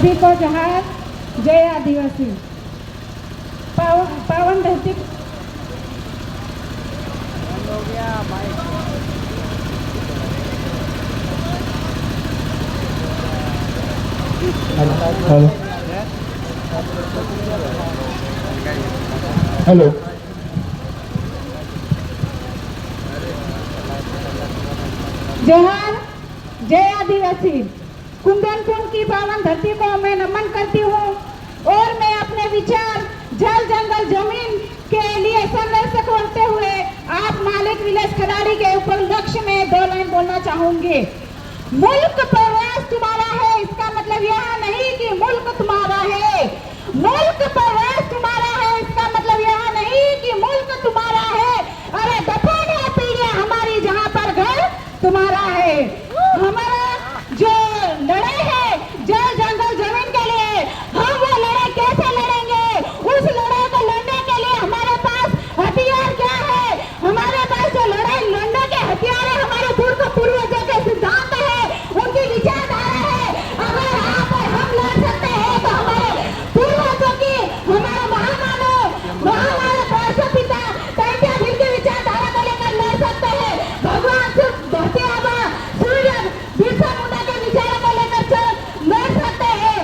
सभी को जोहार। जय आदिवासी। पावन धरती हेलो। जोहार। जय आदिवासी। कुंदनपुर की पावन धरती को मैं नमन करती हूँ और मैं अपने विचार जल जंगल जमीन के लिए संघर्ष करते हुए आप मालिक विलास खिलाड़ी के उपलक्ष्य में 2 लाइन बोलना चाहूंगी। मुल्क प्रवास तुम्हारा है, इसका मतलब यह नहीं कि मुल्क तुम्हारा है। मुल्क प्रवास तुम्हारा है, इसका मतलब यह नहीं कि मुल्क तुम्हारा है। अरे दफन है पीढ़ियां हमारी जहाँ पर घर तुम्हारा है। हमारा जो लड़ाई है जल जंगल जमीन के लिए, हम वो लड़ाई कैसे लड़ेंगे? उस लड़ाई को लड़ने के लिए हमारे पास हथियार क्या है? हमारे पास जो लड़ाई लड़ने के हथियार है, हमारे पूर्वजों के सिद्धांत है, उनकी विचारधारा है। अगर आप और हम लड़ सकते हैं तो हमारे पूर्वजों की, हमारे महामानव राष्ट्रपिता तात्या भीम की विचारधारा को लेकर लड़ सकते हैं। भगवान सिर्फ धरती आबा सूर्य बिरसा मुंडा के विचारों को लेकर लड़ सकते हैं।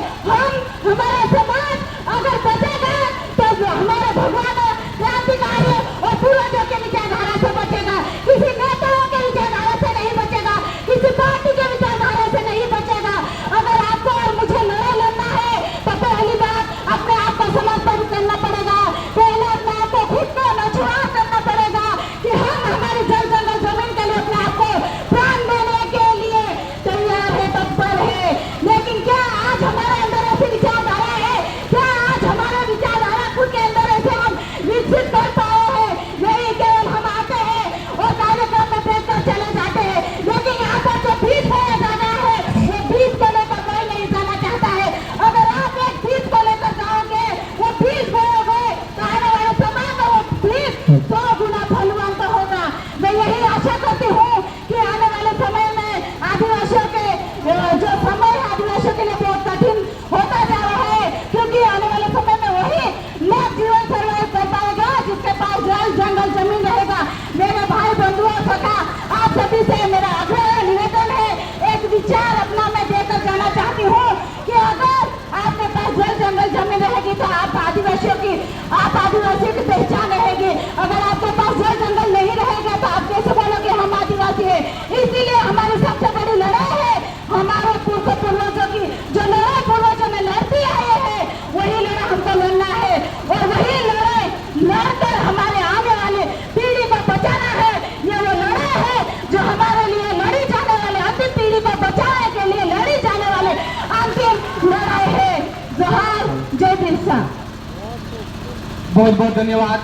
हमारा समाज अगर बचेगा तो हमारे भगवान क्रांतिकारी और पूर्वजों के विचारधारा से बचेगा। किसी नेताओं के विचारधारा से नहीं बचेगा, किसी पार्टी के विचारधारा से नहीं बचेगा। अगर आपको और मुझे लड़ाई लड़ना है तो पहली बात अपने आप को समर्पण करना पड़ेगा। पहले अपने आप को खुद को नछुआ करना पड़ेगा कि हम हमारी जल जंगल जमीन के लिए अपने आप को प्राण देने के लिए तैयार है, तत्पर है। लेकिन क्या आज हमारे अंदर ऐसी विचारधारा है? क्या आज हमारा विचारधारा खुद के अंदर ऐसे हम विकसित कर पाए हैं? नहीं, केवल हम आते हैं और कार्यक्रम में पेश कर चले जाते हैं, लेकिन यहाँ पर जो बीज बोया जाना है वो बीज को लेकर कोई नहीं जाना चाहता है। अगर आप एक बीज को लेकर जाओगे, वो बीज बोयोगे तो आने वाले समय में वो बीज 100 गुना फलवंत होगा। मैं यही आशा करती हूँ कि आने वाले समय में आदिवासियों के जो समय है आदिवासियों के लिए बहुत कठिन होता जा रहा है, क्योंकि आने वाले समय में वही लोग जीवन सर्वाइव कर पाएगा जिसके पास जल जंगल जमीन रहेगा। मेरे भाई बंधुओं सखा, आप सभी से मेरा आग्रह निवेदन है, एक विचार अपना मैं देकर जाना चाहती हूँ कि अगर आपके पास जल जंगल जमीन रहेगी तो आप आदिवासियों की पहचान रहेगी। अगर आपके पास जल जंगल नहीं रहेगा तो आप कैसे बोलोगे हम आदिवासी है? इसीलिए हमारी सबसे बड़ी लड़ाई है हमारे पूर्वजों की। जो लड़ाई पूर्वजों में लड़ती आए हैं वही लड़ाई हमको लड़ना है, और वही लड़ाई लड़कर हमारे आने वाले पीढ़ी को बचाना है। ये वो लड़ाई है जो हमारे लिए लड़ी जाने वाले अंतिम पीढ़ी को बचाने के लिए लड़ी जाने वाले अंतिम लड़ाई है। जोहार। जय बिरसा। बहुत बहुत धन्यवाद।